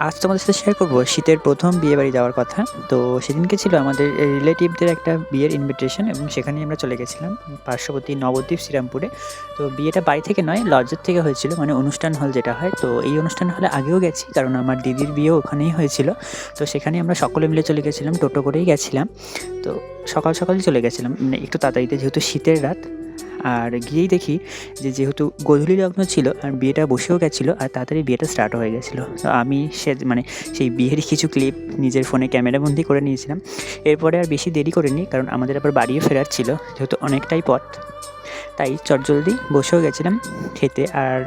আজ তোমাদের সাথে শেয়ার করব শীতের প্রথম বিয়েবাড়ি যাওয়ার কথা। তো সেদিনকে ছিল আমাদের রিলেটিভদের একটা বিয়ের ইনভিটেশন এবং সেখানেই আমরা চলে গেছিলাম পার্শ্ববর্তী নবদ্বীপ শ্রীরামপুরে। তো বিয়েটা বাড়ি থেকে নয়, লজের থেকে হয়েছিল, মানে অনুষ্ঠান হল যেটা হয়। তো এই অনুষ্ঠান হলে আগেও গেছি, কারণ আমার দিদির বিয়েও ওখানেই হয়েছিল। তো সেখানে আমরা সকলে মিলে চলে গেছিলাম, টোটো করেই গেছিলাম। তো সকাল সকালই চলে গেছিলাম, মানে একটু তাড়াতাড়িতে, যেহেতু শীতের রাত। আর গিয়েই দেখি যে যেহেতু গোধূলি লগ্ন ছিল আর বিয়েটা বসেও গেছিলো আর তাড়াতাড়ি বিয়েটা স্টার্ট হয়ে গেছিলো। তো আমি মানে সেই বিয়েরই কিছু ক্লিপ নিজের ফোনে ক্যামেরাবন্দি করে নিয়েছিলাম। এরপরে আর বেশি দেরি করিনি, কারণ আমাদের আবার বাড়িও ফেরার ছিল, যেহেতু অনেকটাই পথ। তাই চটজলদি বসেও গেছিলাম খেতে। আর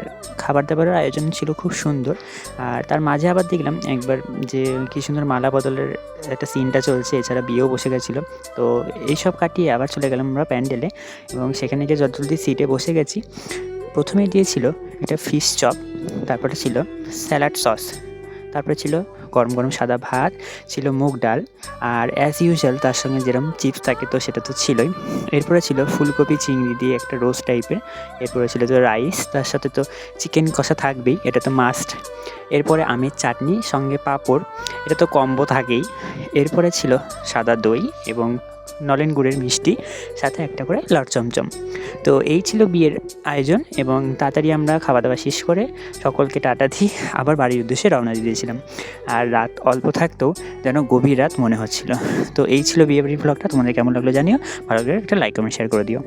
খাবার দাবারের আয়োজন ছিল খুব সুন্দর। আর তার মাঝে আবার দেখলাম একবার যে কী সুন্দর মালা বদলের একটা সিনটা চলছে, এছাড়া বিয়েও বসে গেছিলো। তো এইসব কাটিয়ে আবার চলে গেলাম আমরা প্যান্ডেলে, এবং সেখানে গিয়ে যতজলদি সিটে বসে গেছি। প্রথমেই দিয়েছিল একটা ফিশ চপ, তারপরে ছিল স্যালাড সস, তারপরে ছিল গরম গরম সাদা ভাত, ছিল মুগ ডাল, আর অ্যাজ ইউজুয়াল তার সঙ্গে যেরকম চিপস থাকে তো সেটা তো ছিলই। এরপরে ছিল ফুলকপি চিংড়ি দিয়ে একটা রোস্ট টাইপের। এরপরে ছিল তো রাইস, তার সাথে তো চিকেন কষা থাকবেই, এটা তো মাস্ট। এরপরে আমের চাটনি, সঙ্গে পাঁপড়, এটা তো কম্বো থাকেই। এরপরে ছিল সাদা দই এবং নলেন গুড়ের মিষ্টি, সাথে একটা করে লট চমচম। তো এই ছিল বিয়ের আয়োজন, এবং তাড়াতাড়ি আমরা খাওয়া দাওয়া শেষ করে সকলকে টাটা দিয়ে আবার বাড়ির উদ্দেশ্যে রওনা দিয়ে দিয়েছিলাম। আর রাত অল্প থাকতেও যেন গভীর রাত মনে হচ্ছিল। তো এই ছিল বিয়েবাড়ির ভ্লগটা। তোমাদের কেমন লাগলো জানিও, ভালো লাগলে একটা লাইক কমেন্ট শেয়ার করে দিও।